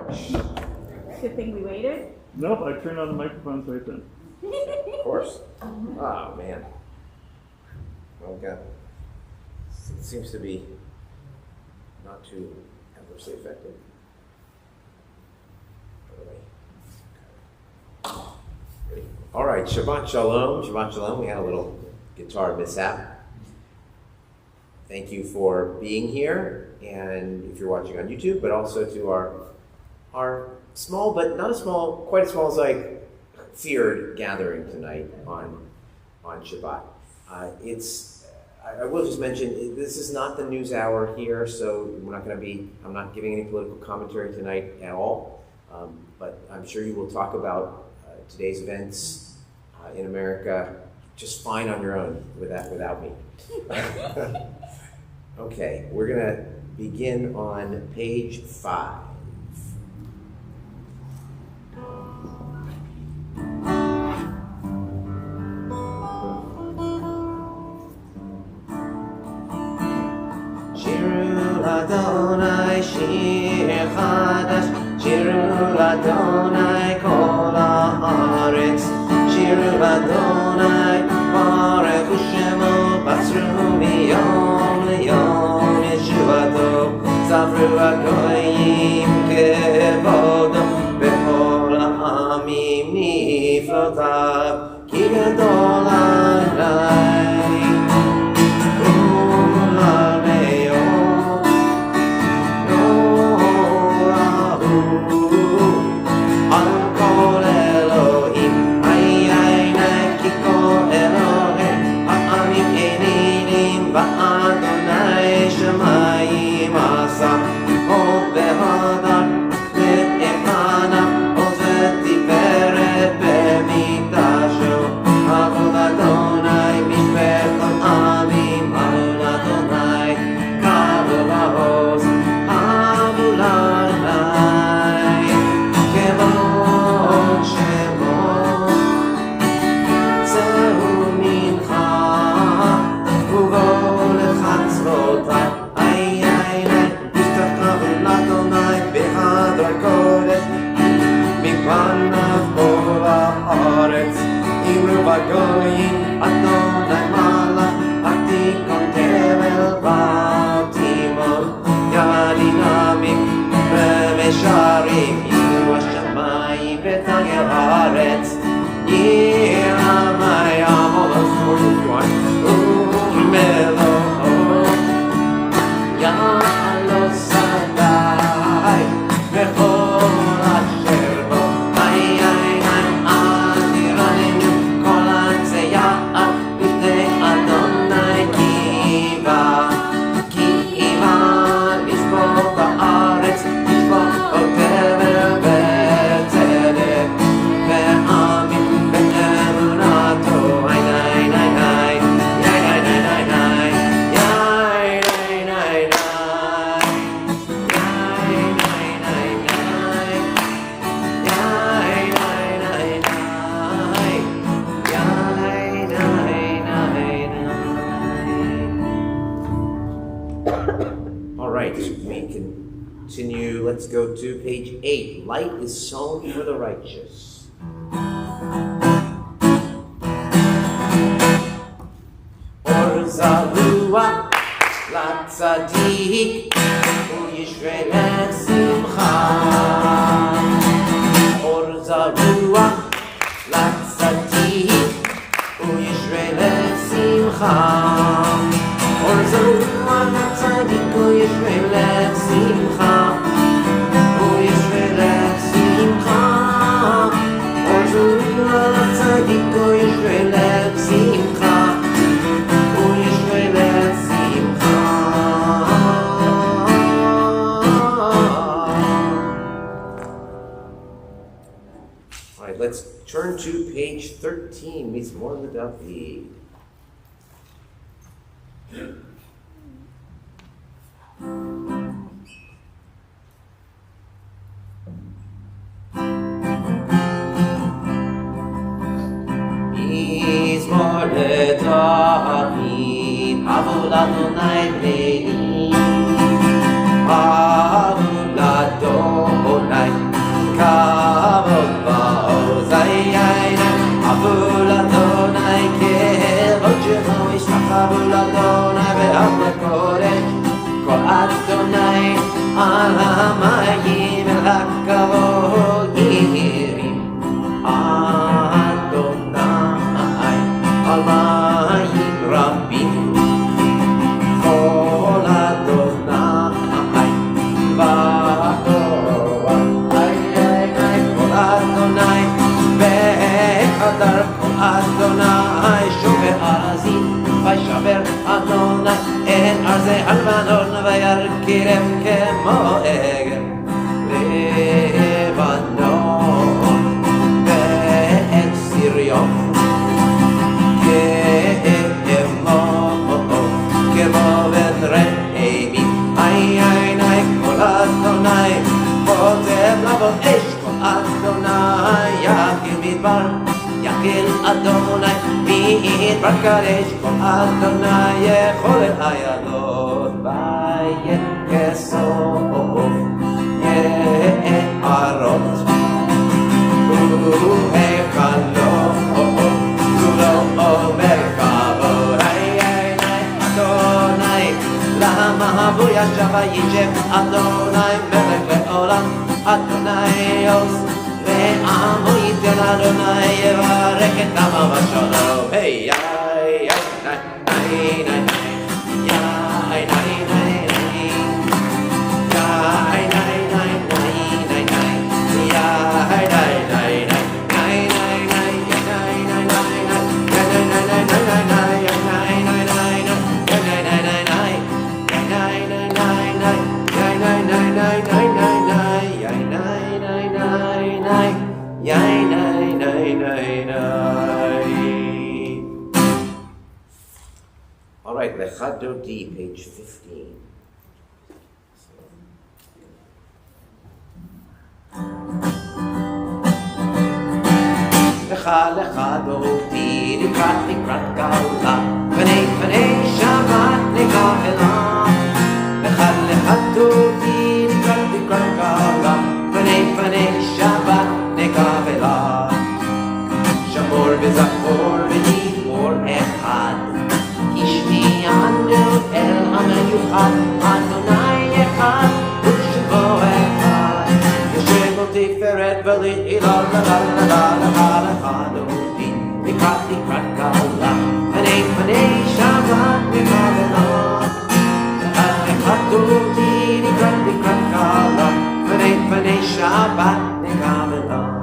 Good thing we waited. Nope, I turned on the microphones right then. Of course. Oh, man. Well, God. It seems to be not too adversely affected. All right, Shabbat Shalom. Shabbat Shalom. We had a little guitar mishap. Thank you for being here, and if you're watching on YouTube, but also to our small, but not as small, quite as small as like feared gathering tonight on Shabbat. I will just mention, this is not the news hour here, so I'm not giving any political commentary tonight at all, but I'm sure you will talk about today's events in America just fine on your own without me. Okay, we're going to begin on page 5. Shiru Adonai Shir Chadash, Shiru Adonai Kol Haaretz, Shiru Adonai Baruch Hu Shemo, Basru Miyom Liyom Yeshuato, Zavru HaGoyim Kevodo, Bechol Ha'amim Niflotav, Ki Gadol Adonai. Let's go to page 8. Light is sown for the righteous. Or Zarua, Latzadik, Uyishrelet Simcha. Or Zarua, Latzadik, Uyishrelet Simcha. Or Zarua, Latzadik, Uyishrelet Simcha. All right, let's turn to page 13, Mizmor LeDavid. Mizmor LeDavid, Havu l'Adonai Bnei, Havu l'Adonai. השמיים אל הכבוד ירים אדוני על מים רבים כל אדוני באור כל אדוני בהדר כל אדוני שובר ארזים וישבר אדוני את ארזי הלבנון וירכירם כמו עגל לבנון ואת סיריון כמו בן רעבים איי כל אדוני כותב לבוא אש כל אדוני יקיל מדבר יקיל אדוני מדבר קדש כל אדוני יכול אל הידות ויקסוף יערות והחלום כולו עובר כבוד אדוני למה הבו ישב וישב אדוני מלך לעולם אדוני עוז ועמו ייתן אדוני יברך את עמו בשלום היי All right, Lecha Dodi, page 15. Lecha Dodi, לקראת גאולה, פני שבת נגאלה. Lecha Dodi, לקראת גאולה, פני שבת נגאלה. שמור וזכור ודיבור אחד. השמיענו אל המיוחד, אדוני אחד ושמו אחד. יושב בו תפארת ולעילה, לך דודי, לקראת גאולה, פני שבת נגאלה. לך דודי, לקראת גאולה, פני שבת נגאלה.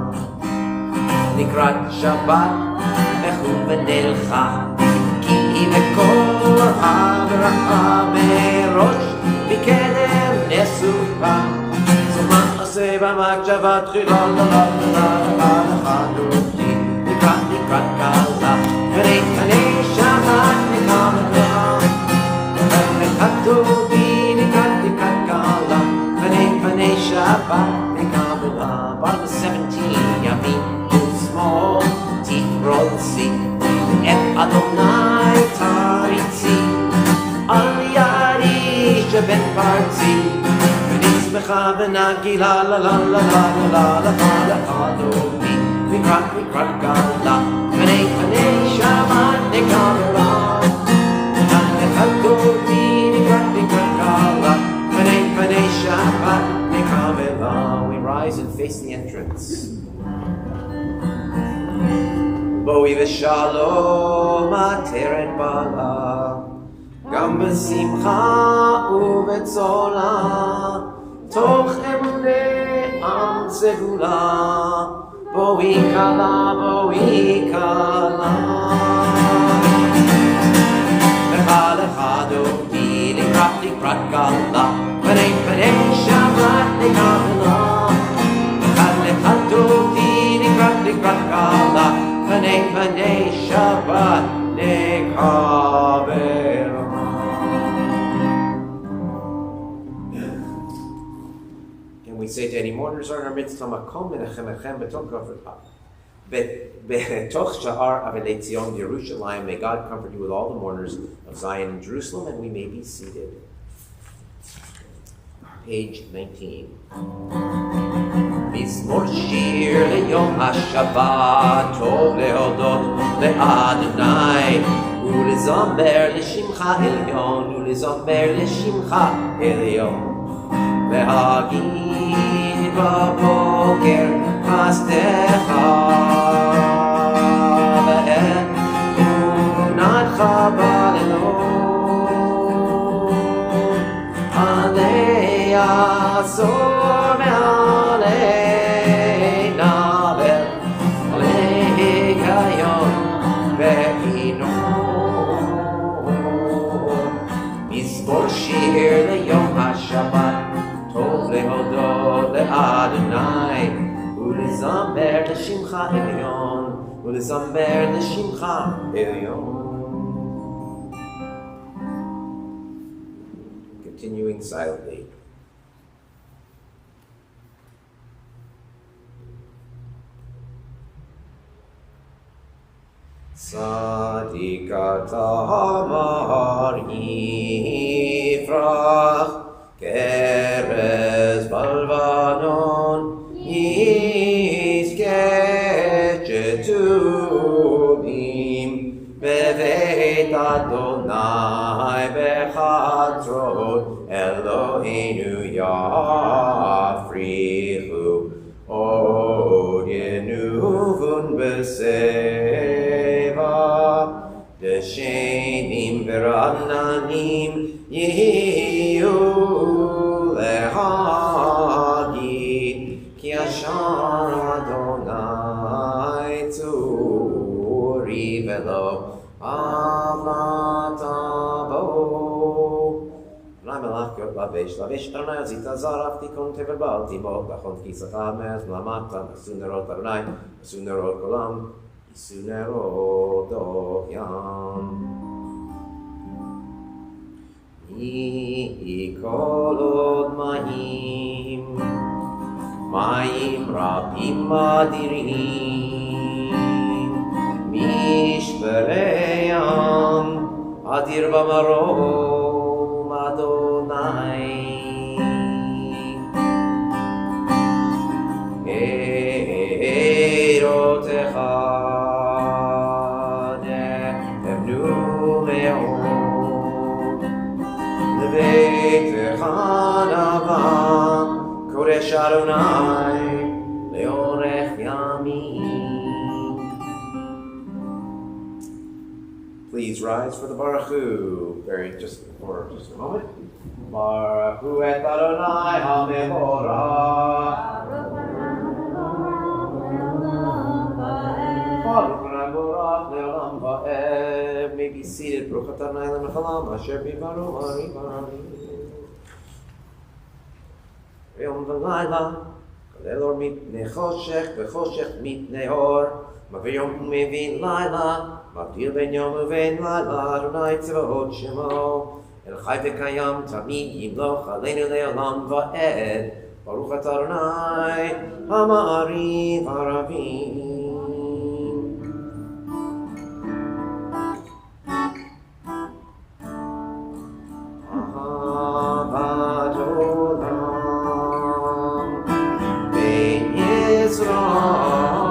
לקראת שבת לכו ונלכה כי מקור הברכה מראש מקדם נסופה זו מעשה במחשבה תחילה לך דודי לקראת גאולה פני שבת נגאלה לך דודי לקראת גאולה פני שבת נגאלה Barnabas 17 ימים ושמאל תפרוצי את אדוני תריצי על ידי שבין פרצי ונשמחה ונגילה לך דודי לקראת גאולה פני שבת נגאלה לך דודי לקראת גאולה פני שבת נגאלה We rise and face the entrance בואי ושלום עטרת בעלה גם בשמחה ובצולה תוך אמוני עם סגולה בואי כלה לך דודי לקראת גאולה פני שבת נגאלה לך דודי לקראת גאולה פני שבת נגאלה And we say to any mourners are in our midst, Makom menachem echem betoch sha'ar avelei Zion Yerushalayim. May God comfort you with all the mourners of Zion and Jerusalem, and we may be seated. Page 19. מזמור שיר ליום השבת, טוב להודות לאדוני, ולזמר לשמך עליון, ולזמר לשמך עליון. להגיד בבוקר חסדך ואמונתך בלילות עלי עשור מעלינה ועלי היום מזמור שיר ליום השבת טוב להודות לאדוני ולזמר לשמך עליון ולזמר לשמך עליון. Continuing silently. Tzadik ata amar yifrach kerez balvanon yizkeh chetulim beveit Adonai bechatzrot Eloheinu yafrichu od yenuvun b'seva Deshenim v'ra'nanim yihiyu lehagid ki ashar Adonai tzuri velo avatabo Melachot lavesh Adonai azita zaraf tikon tevel bal tibot lachon kisachad me'ez lamata sunerot Adonai sunerot kolam sunerot oyam Yikolod mayim rabim adirim mishpereyam adir bamarom Adonai Eirotecha nebnu me'od lebeitecha nava kodesh Adonai leorech yamim. Please rise for the Baruch Hu. Just for a moment. Baruch Hu et Adonai HaMevorach. Baruch HaMevorach le'olam va'ed. May be seated. Baruch Adonai le'mechalam asher b'baru ma'ari. Yom v'layla kolel or mipnei choshech v'choshech mipnei or. Maviyom mevin layla. מבדיל בין יום ובין לילה, אדוני צבאות שמו, אל חי וקיים תמיד ימלוך עלינו לעולם ועד, ברוך אתה אדוני, המעריב הרבים. אהבת עולם בין ישראל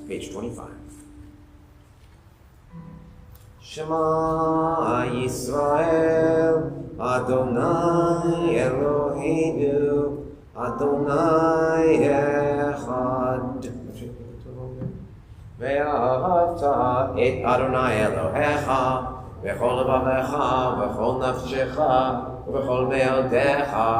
Page 25. Shema Yisrael, Adonai Eloheinu, Adonai Echad. Ve'ahavta et Adonai Elohecha, v'chol levavecha, v'chol nafshecha, v'chol me'odecha,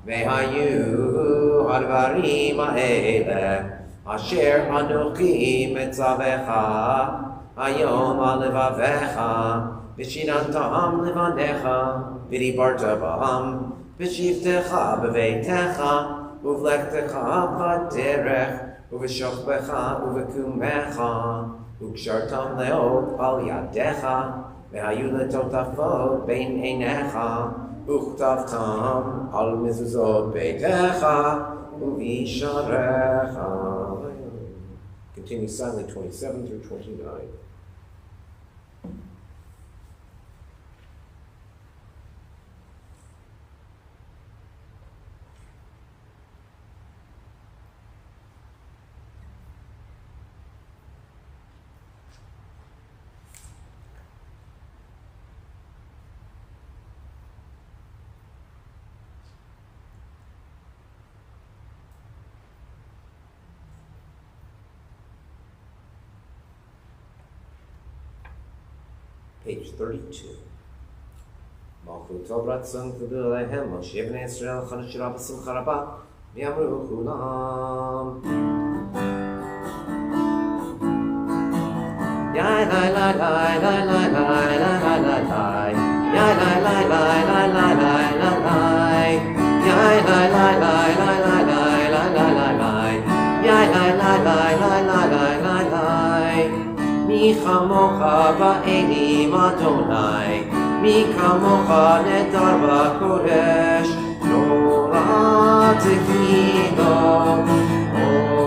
ve'hayu hadvarim ha'eleh, asher anochi metzavecha, hayom alevavecha, v'shinantam levanecha, v'dibarta b'am, v'shivtecha b'veitecha, uvlechtecha b'derech, uv'shokbecha uv'kumecha, ukshartam leot al yadecha, v'hayu letotafot bein einecha, uchtavtam al mezuzot beitecha, uvisharecha. Continue silently 27 through 29. Page 32. Malchut tov ratzon v'bil alehem, Moshe b'nei Yisrael chadash rabba simcha rabba, v'yamru kulam. Yai lai lai lai lai lai lai lai lai lai lai. Yai lai lai lai lai lai lai lai lai. Yai lai lai lai lai lai lai lai lai lai lai. Yai lai lai lai lai lai lai lai lai. Mi chamocha ba'elim Adonai, mi kamocha netar b'kodesh, Torah tekido,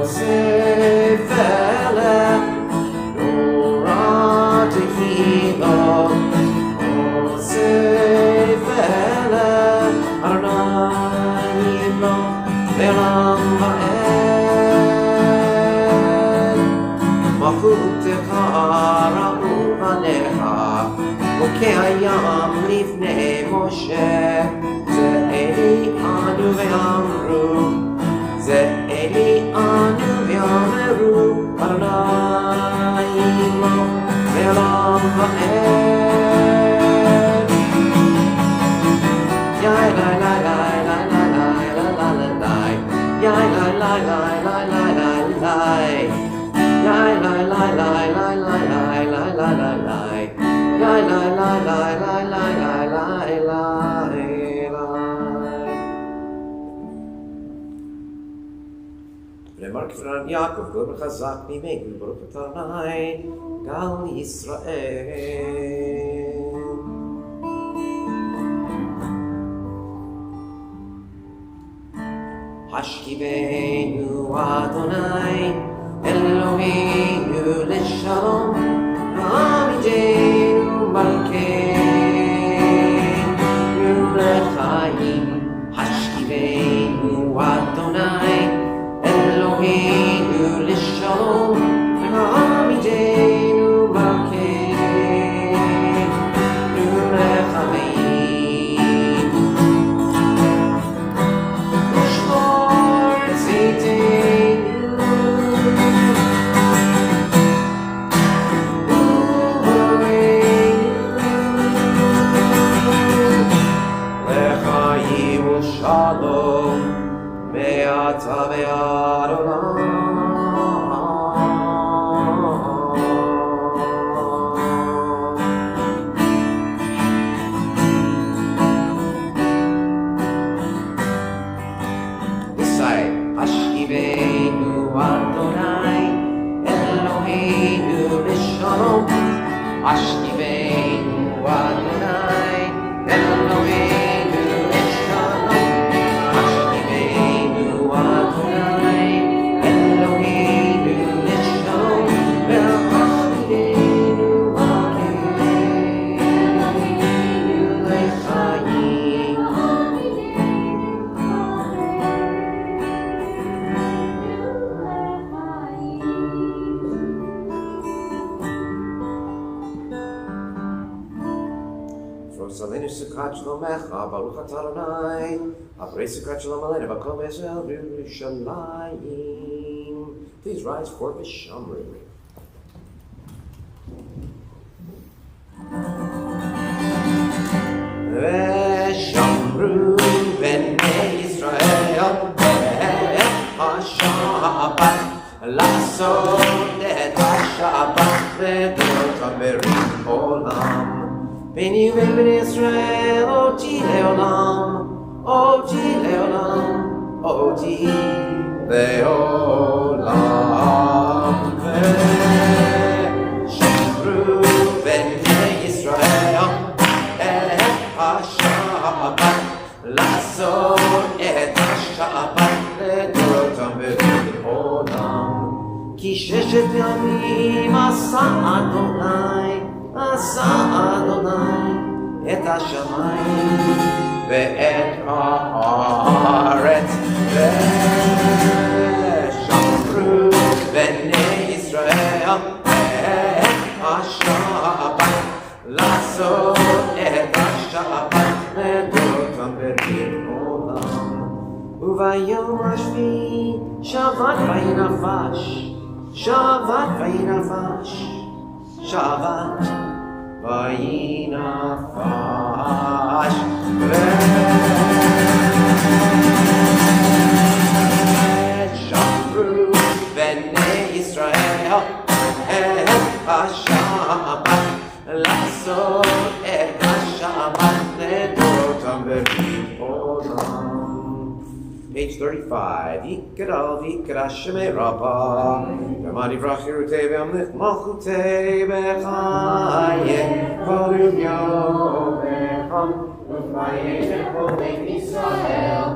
osef eleh, Torah tekido, osef eleh, Adonai yimloch le'olam va'ed, malchutecha ra'u v'necha, וכהים לפני משה, זה אלי אנו ואמרו, זה אלי אנו ואמרו, אדוני ימלוך לעולם ועד. יאי לי לי לי לי לי לי לי לי לי, יאי לי לי לי לי לי לי לי, יאי לי לי לי לי לי לי לי לי לי. La la la la la la la la la la. Remark from Yaakov, Gor Chazak Mimegu, Baruch Adonai, Gal Yisrael. Hashkivenu Adonai, Eloheinu Leshalom, Amidenu Malkeinu Lechaim, Hashkivenu Adonai, Eloheinu Leshalom, Amidenu Malkeinu Lechaim. Ushmor Tzidenu Alenu Sukkot Shlomecha, Baruch Atah Adonai, Aprei Sukkot Shalom Aleinu, V'kol Yisrael B'Yerushalayim. Please rise for V'shamru. V'shamru b'nei Yisrael et ha-Shabbat לעשות את השבת לדורות בריך עולם. ביני ובין בני ישראל אותי לעולם, אותי לעולם, אותי לעולם. ושמרו בני ישראל את השבת, לעשות את השבת לדורות בריך עולם. כי ששת ימים עשה אדוני את השמיים ואת הארץ. ושמרו בני ישראל את השבת, לעשות את השבת לדורות בריך עולם. וביום השביעי שבת וינפש, שבת וינפש, שבת וינפש. ושמרו בני ישראל את השבת, לעשות את השבת לדורות בריך עולם. Page 35. Yikadal v'yikadash shemei Rabbah. V'amadi v'rachirutei v'amlich malchutei v'chayeh. Kol yom v'cham v'chayeh v'chol beit Yisrael.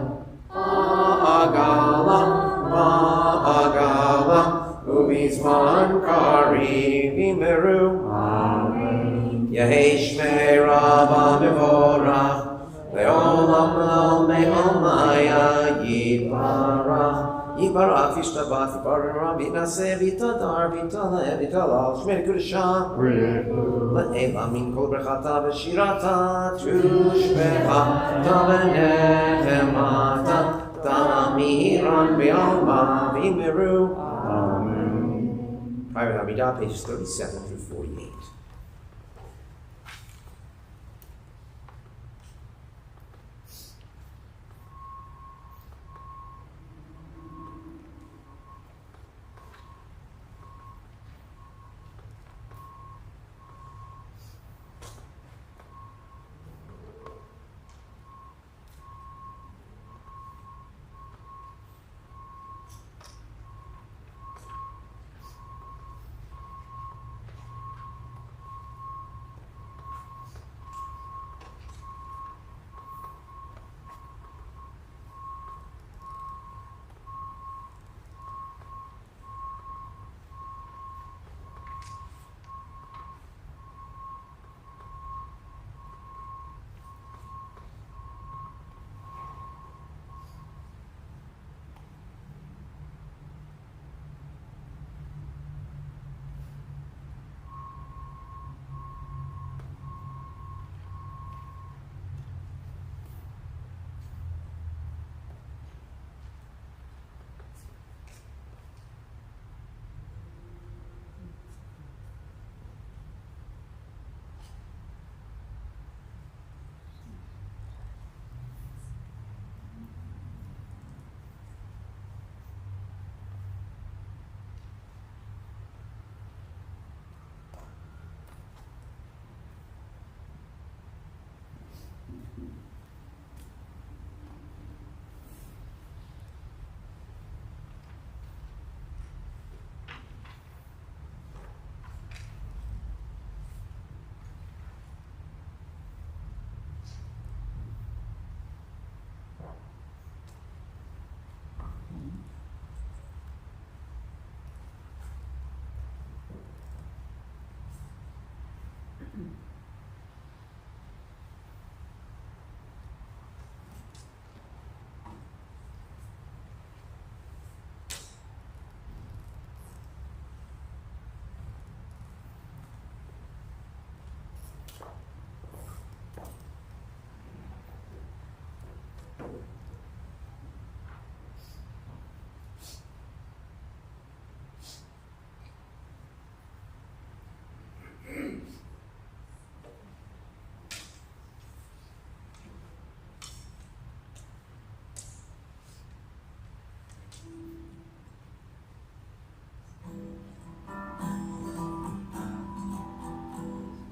Ma'agala u'bizman kariv v'meru. Amen. Yehei shmei Rabbah mevorach. Ve'olam me'omaya yiparach, yiparach v'ishtabat v'parah v'naseh v'tadar v'taleh v'talal shmei kedusha le'ela min kol brechata v'shirata tushbecha v'nechemata tamiran v'alma v'meru. Amen. Private Amidah, pages 37 through 48.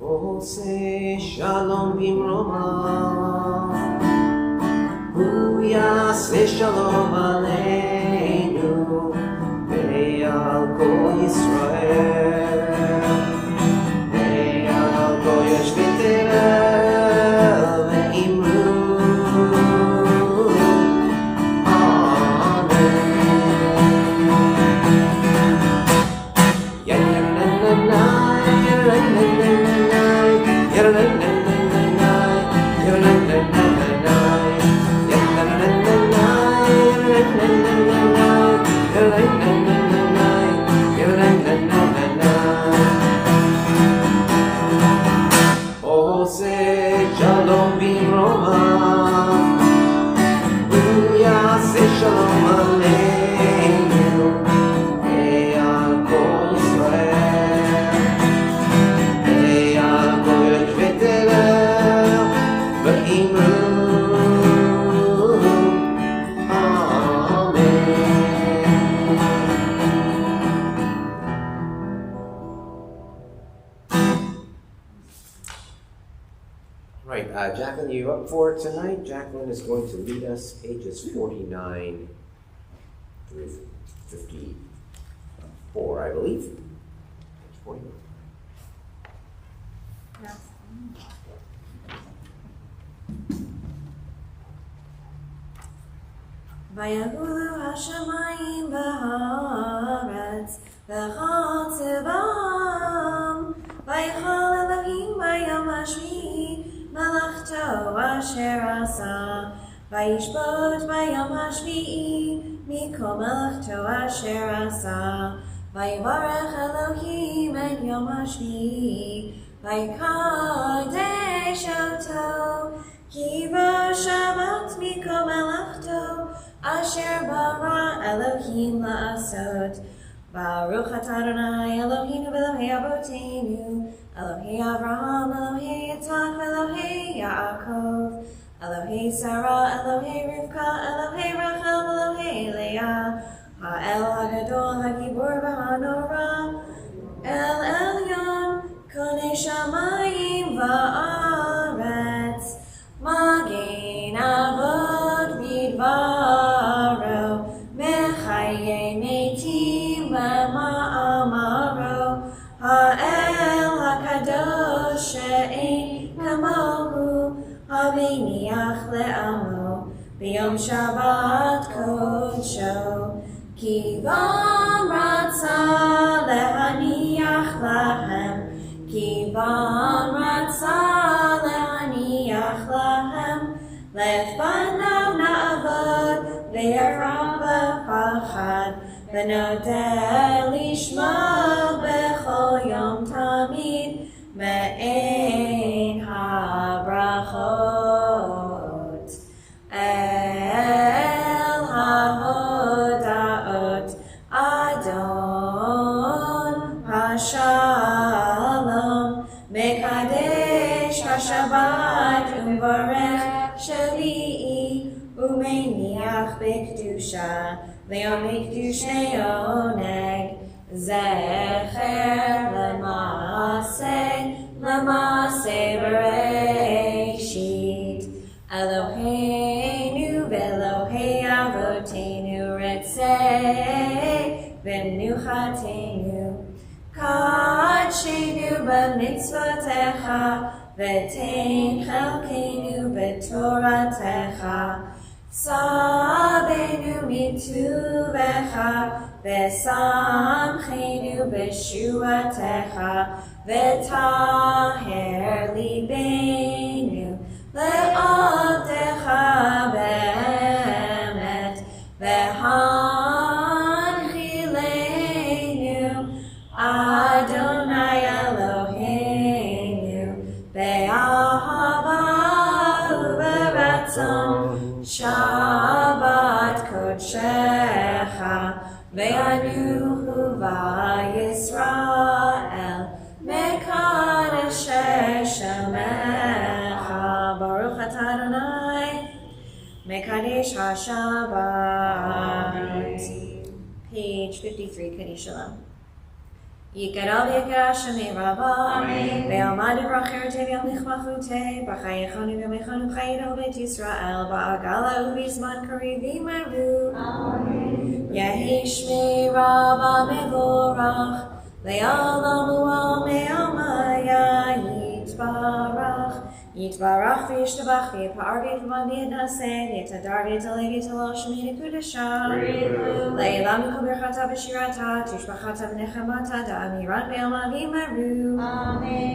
עושה שלום במרומה, הוא יעשה שלום עלינו ועל כל ישראל, ועל כל יושבי תבל ואמרו Jacqueline, you up for it tonight? Jacqueline is going to lead us pages 49 through 54, I believe. Page 49. Yes. ויגולו השמיים והארץ וכל צבאם, ויכל אלוהים ביום השביעי מלאכתו אשר עשה, וישבות ביום השביעי מכל מלאכתו אשר עשה, ויברך אלוהים את יום השביעי, ויקדש אותו, כי בשבת מכל מלאכתו אשר ברא אלוהים לעשות. ברוך אתה אדוני אלוהינו ואלוהי אבותינו, אלוהי אברהם, אלוהי יצחק ואלוהי יעקב, אלוהי שרה, אלוהי רבקה, אלוהי רחל ואלוהי לאה, האל הגדול, הגיבור והנורא, אל עליון, קונה שמיים וארץ, מגן אבות בדברו, מחיי מתים במאמרו, האל הקדוש שאין כמוהו, המניח לעמו ביום שבת קודשו, כי גם רצה להניח להם, כי גם רצה להניח להם, לפניו נעבוד וירא בפחד, ונודה לשמו בכל יום תמיד, מעין הברכות אל ההודעות. אדון השלום מקדש השבת ומברך שביעי, ומניח בקדושה ליום מקדושי עונג, זכר למעשה בראשית. אלוהינו ואלוהי אבותינו רצה במנוחתנו, קדשנו במצוותיך ותן חלקנו בתורתך, סבנו מטובך ושמחנו בשועתך, וטהר ליבנו לעבדך באמת, והנחילנו אדוני אלוהינו באהבה וברצון, שבת קודשך וינוחו בישראל מקדשי שמך. ברוך אתה אדוני מקדש השבת. Page 53, Kaddish Shalom. יקרא ויקרא שמי רבה, ועמד ברכרתי וימליך בחייכנו וימיכנו חיינו בית ישראל, בעגלה ובזמן קריב ימרו. יהי שמי רבה מבורך, לעולם ולעולמי יתברך. יתברך וישתבח ויפאר ויתרומם ויתנשא ויתהדר ויתעלה ויתעלה שמי לקודשה. לעילם מכל ברכתה ושירתה תשבחתה ונחמתה דאמירת בעלמא וימרו.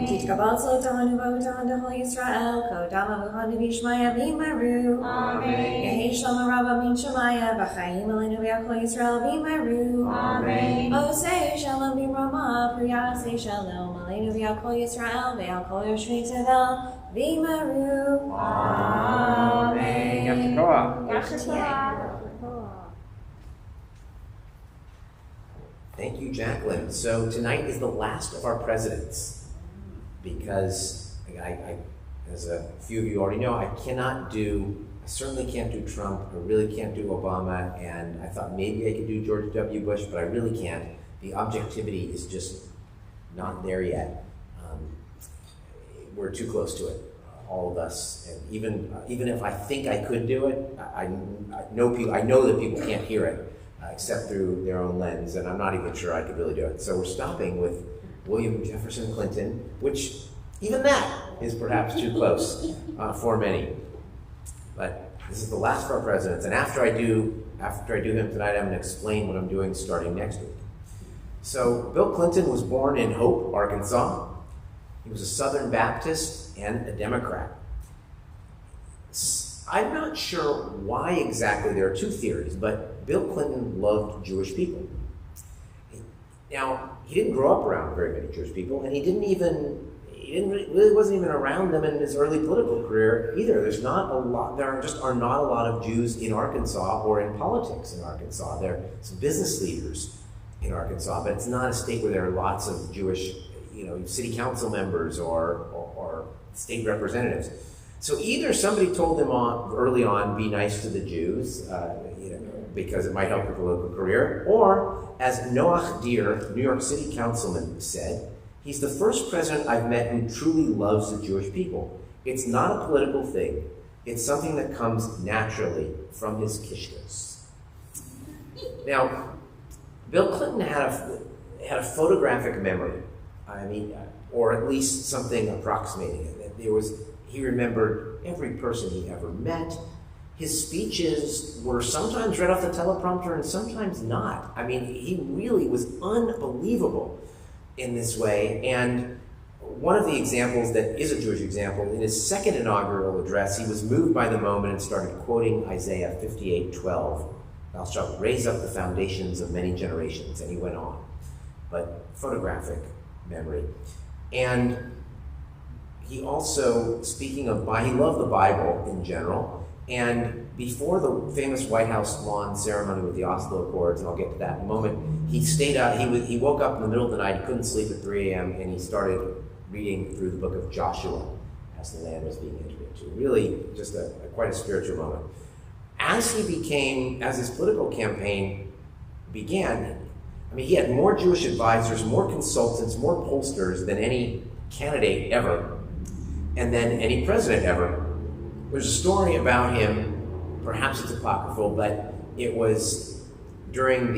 תתקבל צלותינו ואותנו דכל ישראל קודמה וכהנו וישמעיה וימרו. יהי שלום רבה מן שמיה בחיים עלינו ועל כל ישראל וימרו. עושה שלום במרומה פריה עושה שלום עלינו ועל כל ישראל ועל כל יושבי תבל וימרו. Amen. Thank you, Jacqueline. So tonight is the last of our presidents because as a few of you already know, I certainly can't do Trump, I really can't do Obama, and I thought maybe I could do George W. Bush, but I really can't. The objectivity is just not there yet. We're too close to it, all of us. And even if I think I could do it, I know that people can't hear it except through their own lens, and I'm not even sure I could really do it. So we're stopping with William Jefferson Clinton, which even that is perhaps too close for many. But this is the last of our presidents, and after I do him tonight, I'm going to explain what I'm doing starting next week. So Bill Clinton was born in Hope, Arkansas. He was a Southern Baptist and a Democrat. I'm not sure why exactly. There are two theories, but Bill Clinton loved Jewish people. Now, he didn't grow up around very many Jewish people, and he really wasn't even around them in his early political career either. There are not a lot of Jews in Arkansas or in politics in Arkansas. There are some business leaders in Arkansas, but it's not a state where there are lots of Jewish, city council members or state representatives. So either somebody told him early on, be nice to the Jews, because it might help your political career, or as Noach Deer, New York City councilman, said, he's the first president I've met who truly loves the Jewish people. It's not a political thing. It's something that comes naturally from his kishkas. Now, Bill Clinton had a photographic memory. Or at least something approximating it. He remembered every person he ever met. His speeches were sometimes read off the teleprompter and sometimes not. He really was unbelievable in this way. And one of the examples that is a Jewish example, in his second inaugural address, he was moved by the moment and started quoting Isaiah 58:12. Thou shalt raise up the foundations of many generations. And he went on. But photographic memory. And he also, he loved the Bible in general, and before the famous White House lawn ceremony with the Oslo Accords, and I'll get to that in a moment, he stayed out, he woke up in the middle of the night, he couldn't sleep at 3 a.m., and he started reading through the book of Joshua as the land was being entered into. Really just quite a spiritual moment. As his political campaign began, he had more Jewish advisors, more consultants, more pollsters than any candidate ever, and then any president ever. There's a story about him, perhaps it's apocryphal, but it was during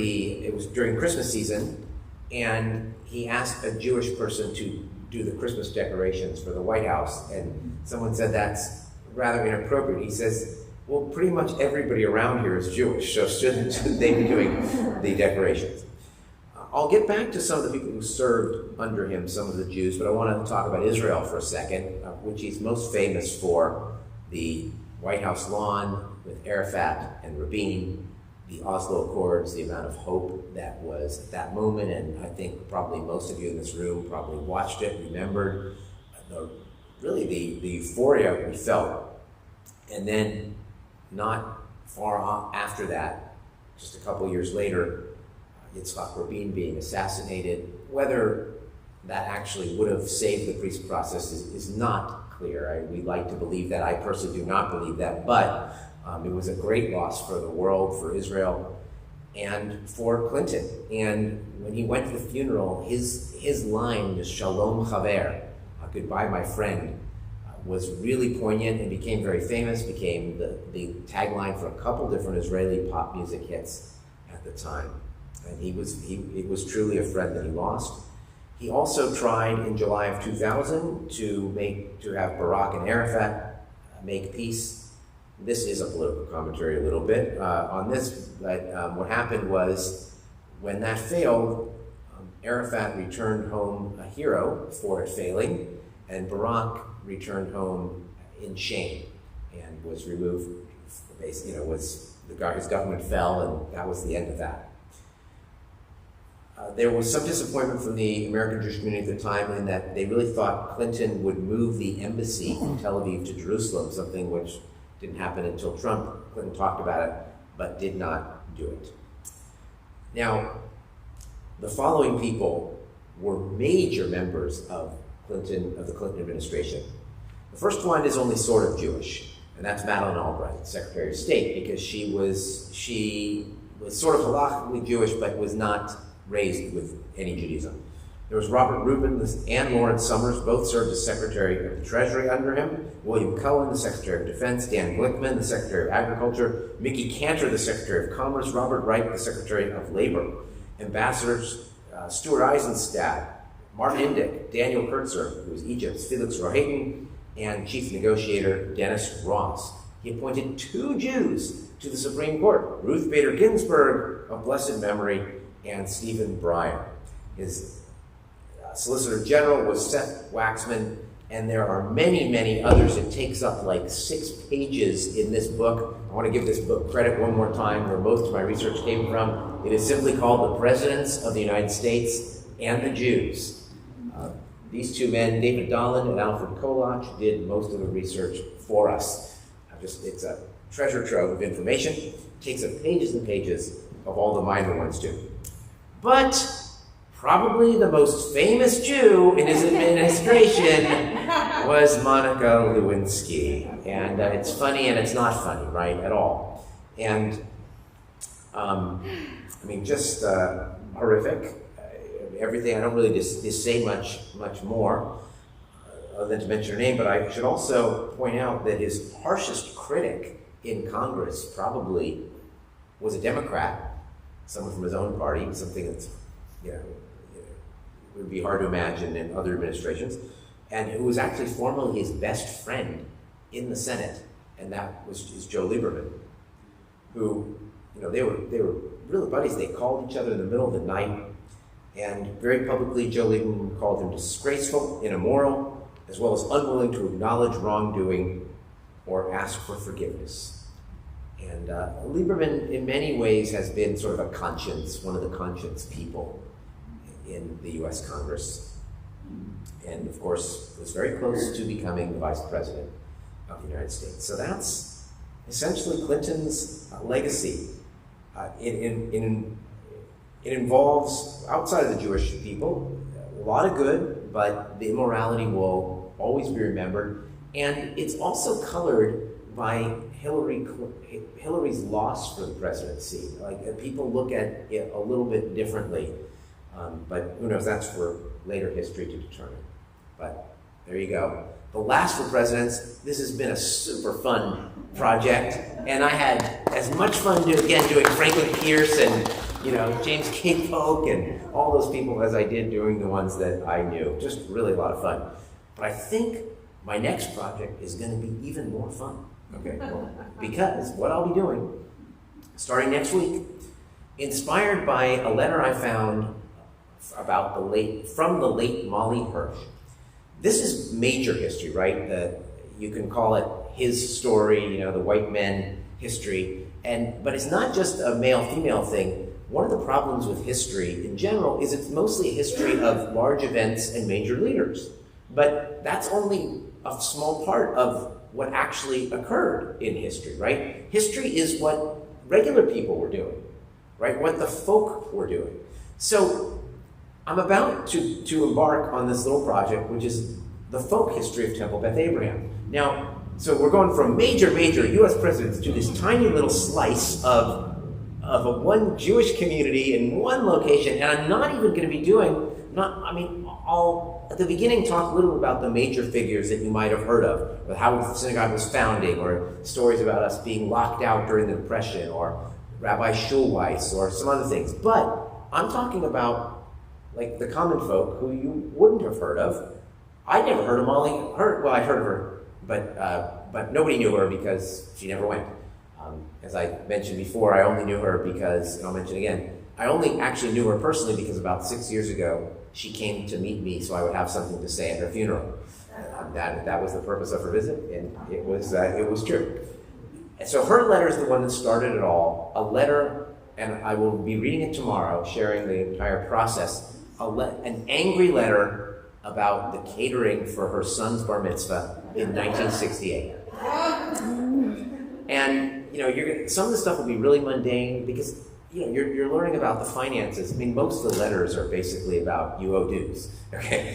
Christmas season, and he asked a Jewish person to do the Christmas decorations for the White House, and someone said that's rather inappropriate. He says, well, pretty much everybody around here is Jewish, so shouldn't they be doing the decorations? I'll get back to some of the people who served under him, some of the Jews, but I want to talk about Israel for a second, which he's most famous for: the White House lawn with Arafat and Rabin, the Oslo Accords, the amount of hope that was at that moment, and I think probably most of you in this room probably watched it, remembered the euphoria we felt. And then not far after that, just a couple years later, Yitzhak Rabin being assassinated. Whether that actually would have saved the peace process is not clear. We like to believe that. I personally do not believe that, but it was a great loss for the world, for Israel. and for Clinton. And when he went to the funeral, his line, the Shalom Chaver, goodbye my friend, was really poignant and became very famous, became the tagline for a couple different Israeli pop music hits at the time. And it was truly a friend that he lost. He also tried in July of 2000 to have Barack and Arafat make peace. This is a political commentary a little bit on this, but what happened was when that failed, Arafat returned home a hero for it failing, and Barack returned home in shame and was removed. His government fell, and that was the end of that. There was some disappointment from the American Jewish community at the time in that they really thought Clinton would move the embassy from Tel Aviv to Jerusalem, something which didn't happen until Trump. Clinton talked about it, but did not do it. Now, the following people were major members of the Clinton administration. The first one is only sort of Jewish, and that's Madeleine Albright, Secretary of State, because she was sort of halakhically Jewish, but was not raised with any Judaism. There was Robert Rubin and Lawrence Summers, both served as Secretary of the Treasury under him, William Cullen, the Secretary of Defense, Dan Glickman, the Secretary of Agriculture, Mickey Cantor, the Secretary of Commerce, Robert Wright, the Secretary of Labor, Ambassadors Stuart Eisenstadt, Martin Indyk, Daniel Kurtzer, who was Egypt's Felix Rohatyn, and Chief Negotiator Dennis Ross. He appointed 2 Jews to the Supreme Court, Ruth Bader Ginsburg of blessed memory, and Stephen Breyer. His Solicitor General was Seth Waxman, and there are many, many others. It takes up like 6 pages in this book. I want to give this book credit one more time, where most of my research came from. It is simply called The Presidents of the United States and the Jews. These 2 men, David Dolan and Alfred Kolach, did most of the research for us. It's a treasure trove of information. It takes up pages and pages of all the minor ones too. But probably the most famous Jew in his administration was Monica Lewinsky. And it's funny and it's not funny, right, at all. And, just horrific. Everything, I don't really just say much more other than to mention her name, but I should also point out that his harshest critic in Congress probably was a Democrat, someone from his own party, something that's, would be hard to imagine in other administrations, and who was actually formerly his best friend in the Senate, and that is Joe Lieberman, who, they were really buddies. They called each other in the middle of the night, and very publicly Joe Lieberman called him disgraceful and immoral, as well as unwilling to acknowledge wrongdoing or ask for forgiveness. And Lieberman, in many ways, has been sort of one of the conscience people in the U.S. Congress. And, of course, was very close to becoming the Vice President of the United States. So that's essentially Clinton's legacy. It involves, outside of the Jewish people, a lot of good, but the immorality will always be remembered. And it's also colored by Hillary's loss for the presidency. People look at it a little bit differently, but who knows, that's for later history to determine. But there you go. The last for presidents. This has been a super fun project, and I had as much fun doing Franklin Pierce and James K. Polk and all those people as I did doing the ones that I knew. Just really a lot of fun. But I think my next project is going to be even more fun. Okay? Because what I'll be doing, starting next week, inspired by a letter I found about from the late Molly Hirsch. This is major history, right? You can call it his story, the white men history, but it's not just a male-female thing. One of the problems with history in general is it's mostly a history of large events and major leaders. But that's only a small part of what actually occurred in history, right? History is what regular people were doing, right? What the folk were doing. So I'm about to embark on this little project, which is the folk history of Temple Beth Abraham. Now, so we're going from major U.S. presidents to this tiny little slice of of one Jewish community in one location, and I'm not even going to be doing, I'll at the beginning talk a little about the major figures that you might have heard of, or how the synagogue was founding, or stories about us being locked out during the Depression, or Rabbi Schulweis, or some other things. But I'm talking about like the common folk who you wouldn't have heard of. I never heard of Molly. I heard of her, but nobody knew her because she never went. As I mentioned before, I only knew her because, and I'll mention again, I only actually knew her personally because about 6 years ago, she came to meet me so I would have something to say at her funeral. That was the purpose of her visit, and it was true. And so her letter is the one that started it all, a letter, and I will be reading it tomorrow, sharing the entire process, an angry letter about the catering for her son's bar mitzvah in 1968. And some of the stuff will be really mundane because you're learning about the finances. I mean, most of the letters are basically about you owe dues, okay?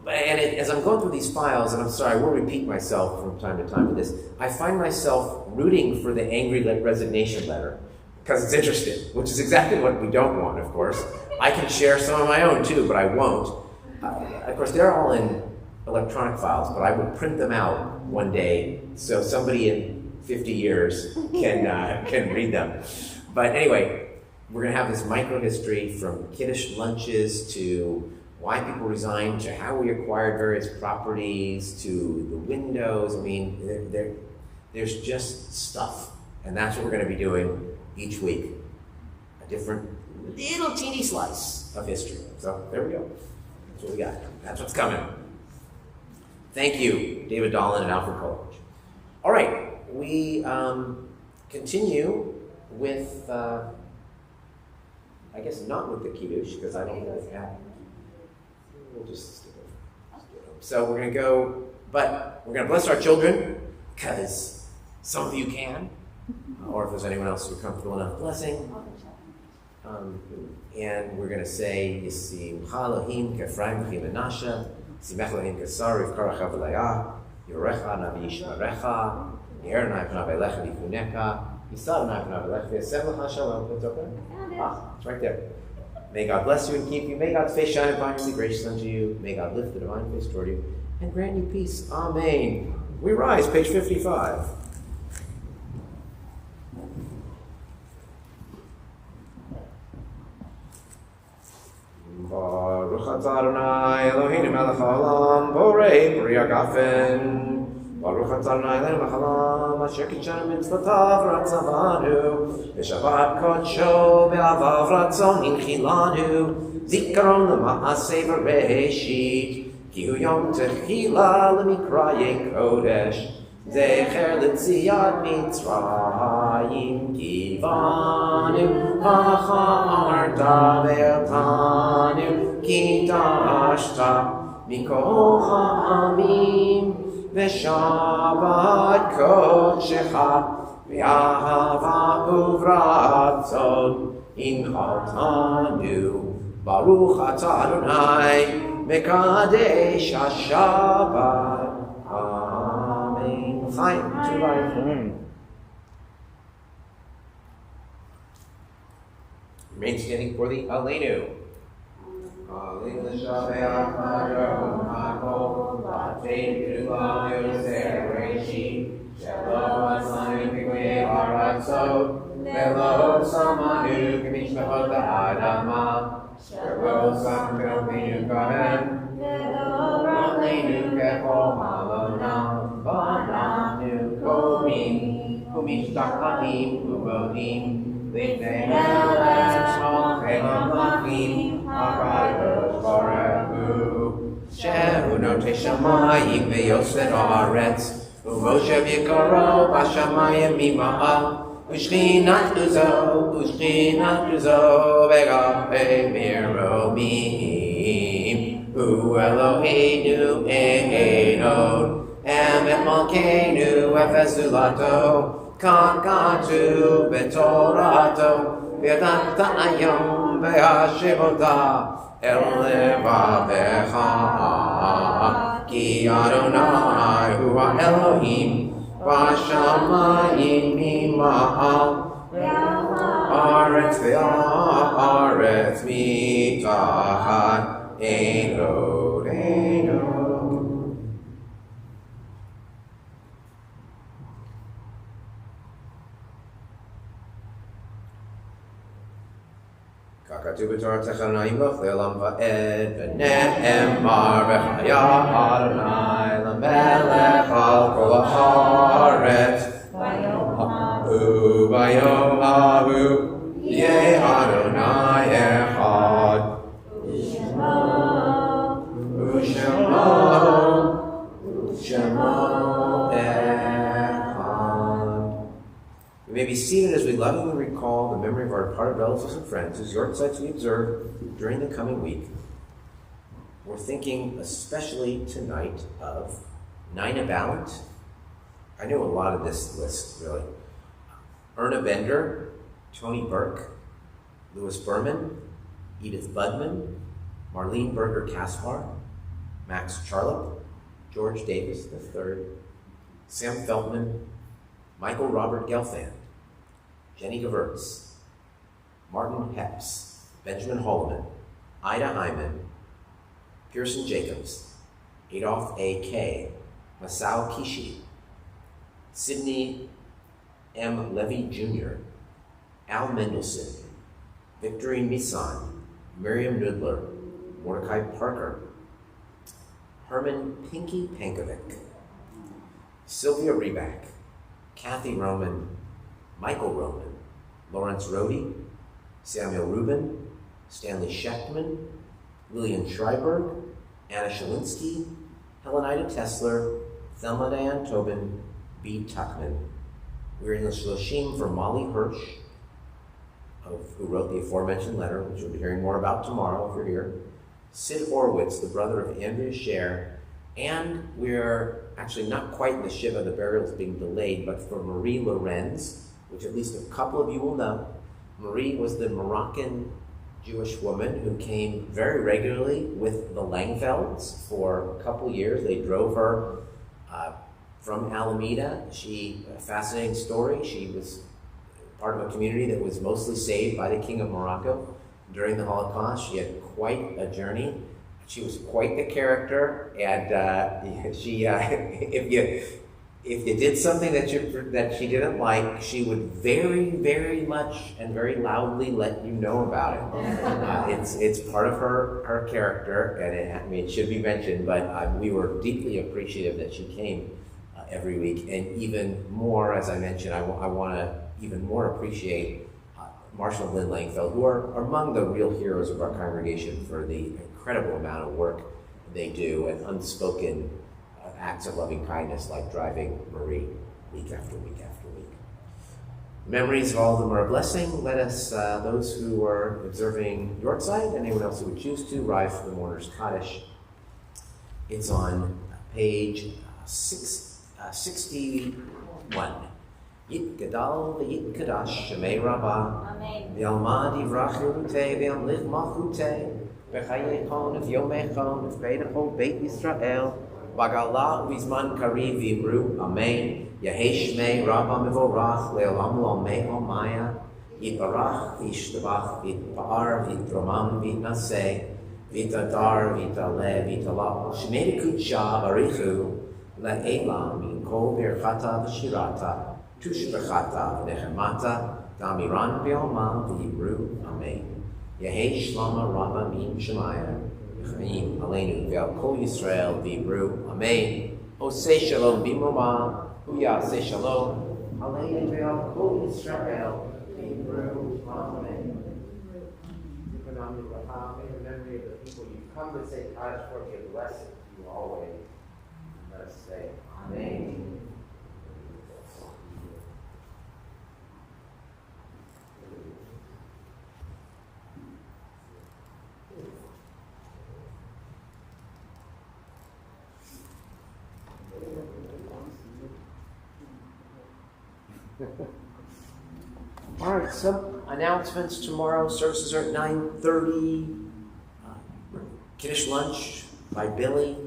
As I'm going through these files, and I'm sorry, I will repeat myself from time to time with this, I find myself rooting for the angry resignation letter because it's interesting, which is exactly what we don't want, of course. I can share some of my own too, but I won't. Of course, they're all in electronic files, but I will print them out one day so somebody in 50 years can read them. But anyway, we're going to have this micro-history from Kiddush lunches to why people resigned to how we acquired various properties to the windows. I mean, there's just stuff. And that's what we're going to be doing each week. A different little teeny slice of history. So there we go. That's what we got. That's what's coming. Thank you, David Dolan and Alfred Coleridge. All right. We continue with, I guess not with the Kiddush, because I don't really have. We'll just stick it. So we're going to go, but we're going to bless our children, because some of you can, or if there's anyone else who's comfortable enough blessing. And we're going to say, Yisimcha Elohim k'Ephraim v'Menashe, Yisimcha Elohim k'Sar v'Karacha v'Layah, Yorecha navi yishmarecha, Yerenai p'nav elecha v'Kuneka, Yisadonai p'nav elecha v'Yasem l'cha shalom. It's open? It's right there. May God bless you and keep you. May God's face shine upon you, be gracious unto you. May God lift the divine face toward you and grant you peace. Amen. We rise, page 55. Baruch atah Adonai Eloheinu melech haolam borei peri hagafen. Baruch atah Adonai Eloheinu melech haolam asher kitshanu mitzvotav ratzavanu v'shabbat kodsho be'avav ratzon inchilanu zikaron l'ma'aseh v'reishit ki hu yom techila l'mikrayei kodesh zecher l'tziyat mitzrayim kivanu ha'charta ve'atanu ki dashta mikol ha'amim v'shabbat kodshecha v'ahava uvratzon inchaltanu Baruch atah Adonai mekadesh ha'shabbat. Amen. Chaim, to life. Remain standing for the Aleinu. Aleinu l'shabeach ha'adon ha'kol v'atein k'dulanu zereshi shelo aslanu k'goyei ha'ratzot velo samanu k'mishpachot ha'adama shelo samanu k'minu kahem velo aleinu k'chol halonam v'ananu komim u'mishtachachim u'modim L'ifnei Melech Malchei Malachim HaKadosh Baruch Hu Shehu Notei Shamayim V'Yosef Haaretz U'Moshe V'Yikaro B'Shamayim Mima'ah U'Shchinat Uzo V'Gapei Miromim U'Eloheinu Echad Emet Malkeinu Efes Zulato Kakatu betorato v'yadata ayom v'hashivota el levavecha ki Adonai hu ha'Elohim v'shamayim mima'al haaretz ve'haaretz mitachat ein od ein od. ככתוב בתורת החנונים לך לעולם ועד ונאמר וחיה אדוני למלך על כל הארץ וביום ההוא יהיה אדוני אחד ושמו We may be seated as we lovingly recall the memory of our departed relatives and friends whose yortzites we observe during the coming week. We're thinking especially tonight of Nina Ballant. I know a lot of this list, really. Erna Bender, Tony Burke, Louis Berman, Edith Budman, Marlene Berger Kaspar, Max Charlop, George Davis III, Sam Feltman, Michael Robert Gelfand, Jenny Gewurz, Martin Hepps, Benjamin Holloman, Ida Hyman, Pearson Jacobs, Adolph A. Kay, Masao Kishi, Sidney M. Levy Jr., Al Mendelson, Victorine Misan, Miriam Nudler, Mordecai Parker, Herman Pinky Pankovic, Sylvia Reback, Kathy Roman, Michael Roman, Lawrence Rohde, Samuel Rubin, Stanley Schechtman, Lillian Schreiberg, Anna Shalinsky, Helenida Tesler, Thelma Diane Tobin, B. Tuckman. We're in the Shloshim for Molly Hirsch, who wrote the aforementioned letter, which we'll be hearing more about tomorrow if you're here. Sid Horowitz, the brother of Andrea Scher, and we're actually not quite in the Shiva, the burial is being delayed, but for Marie Lorenz, which at least a couple of you will know. Marie was the Moroccan Jewish woman who came very regularly with the Langfelds for a couple years. They drove her from Alameda. A fascinating story. She was part of a community that was mostly saved by the King of Morocco during the Holocaust. She had quite a journey. She was quite the character, and if you did something that she didn't like, she would very, very much and very loudly let you know about it. It's part of her character, and it should be mentioned. But we were deeply appreciative that she came every week, and even more, as I mentioned, I want to even more appreciate Marshall and Lynn Langfeld, who are among the real heroes of our congregation for the incredible amount of work they do and unspoken acts of loving kindness like driving Marie week after week after week. Memories of all of them are a blessing. Let us, those who are observing Yortzeit and anyone else who would choose to, rise for the mourner's Kaddish. It's on page 61. Yit Gadal v'yit Kadash Shemei Rabbah v'yalmad yivrach Yerutei v'yamlich malchutei v'chayechon v'yomechon v'peidachol Beit Yisrael v'gala v'izman kariv v'imru Amen Yehei Shemei Rabbah mevorach le'olam lo'amei omaya Yitbarach v'yishtabach v'yitpa'ar v'yitromam v'yitnaseh v'yitadar v'yitaleh v'yitalach Shemei Kudsha barichu le'elam yinkol birchata v'shirata Tushbechata v'nechemata damiran b'yoma v'yibru Amen. Yehei shlama rabba min shemaya v'chaim aleinu v'al kol Yisrael v'yibru Amen. Osei shalom b'moma huyasei shalom aleinu v'al kol Yisrael v'yibru Amen. In memory of the people you come to say Kaddish for, give blessing to you always. Let us say Amen. All right, some announcements tomorrow. Services are at 9:30. Kiddush lunch by Billy.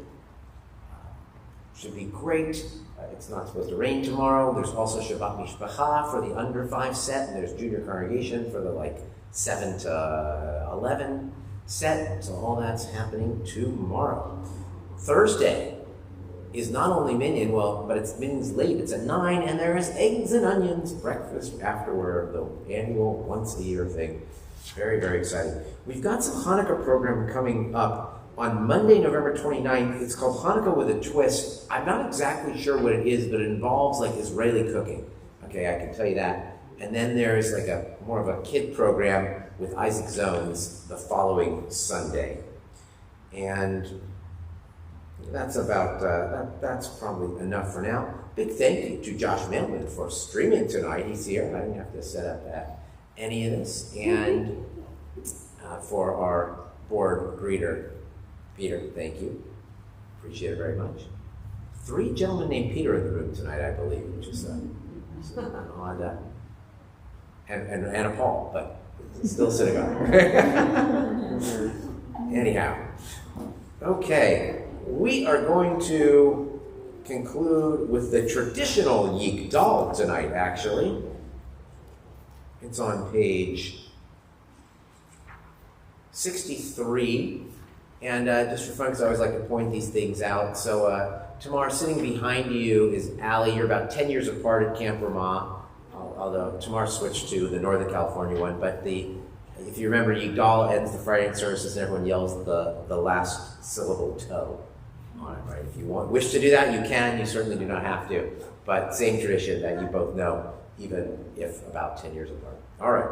Should be great. It's not supposed to rain tomorrow. There's also Shabbat Mishpacha for the under 5 set, and there's junior congregation for the 7 to 11 set. So all that's happening tomorrow. Thursday is not only Minyan, but it's Minyan's late. It's at 9, and there is eggs and onions breakfast afterward, the annual once-a-year thing. Very, very exciting. We've got some Hanukkah program coming up on Monday, November 29th. It's called Hanukkah with a Twist. I'm not exactly sure what it is, but it involves Israeli cooking. Okay, I can tell you that. And then there's more of a kid program with Isaac Zones the following Sunday. And that's about, that's probably enough for now. Big thank you to Josh Mailman for streaming tonight. He's here. I didn't have to set up any of this. And for our board greeter, Peter, thank you. Appreciate it very much. 3 gentlemen named Peter in the room tonight, I believe, which is an odd, and a Paul, but still synagogue. Anyhow, okay, we are going to conclude with the traditional Yigdal tonight, actually. It's on page 63. And just for fun, because I always like to point these things out. So Tamar, sitting behind you is Allie. You're about 10 years apart at Camp Ramah, although Tamar switched to the Northern California one. But if you remember, Yigdal ends the Friday night services and everyone yells the last syllable toe on it, right? If you wish to do that, you can. You certainly do not have to. But same tradition that you both know, even if about 10 years apart. All right,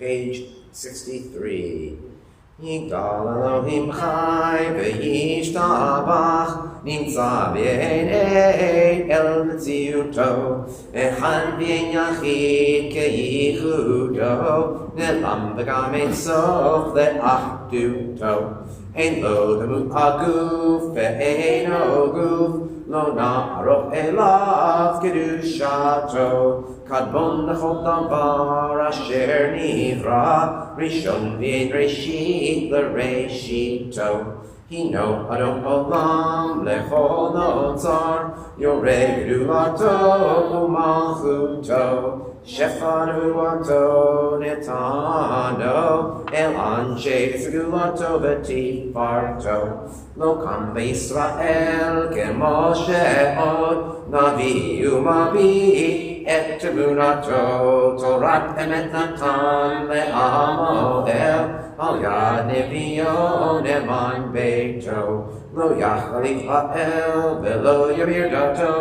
page 63. Yigdal Elohim Chai v'yishtabach nimtza b'nei el metziuto echad b'en yachid ke'ichudo ne'lam v'gam ein sof le'achduto ein lo demut haguf ve'eino guf lo na'arof elav kedushato kadmon lechol davar asher nivra Rishon v'en Reshit l'Reshito Hino Adon Olam lechol notzar Yoreh gedulato u'malchuto Shefa nuato netano El anshe segulato v'tifarto Lo kam v'Yisrael k'Moshe od Navi u'mavi Et temunato Torat emet natan le'amo el Al yad neviyo neman beito Lo yachalif ha'el velo yamir dato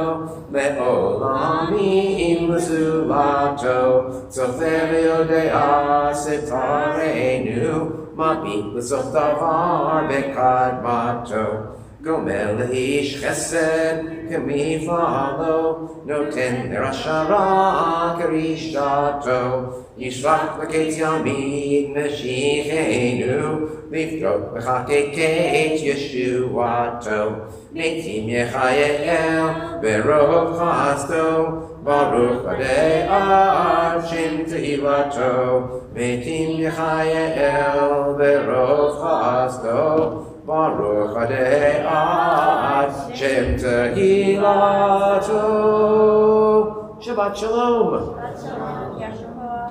Le'olamim l'zulato Zofer ve'odea setarenu Mabit l'sof davar be'kadmato Gomer le'ish chesed k'mifalo Noten l'rashara k'rishato Yishlach l'ket yamid meshichenu Lifdot l'chakeket yeshuato Metim yechayel berov chasdo Baruch adei Hashem tehilato Metim yechayel berov chasdo Baruch adei Hashem tehilato. Shabbat shalom. Shabbat shalom. Yashavah.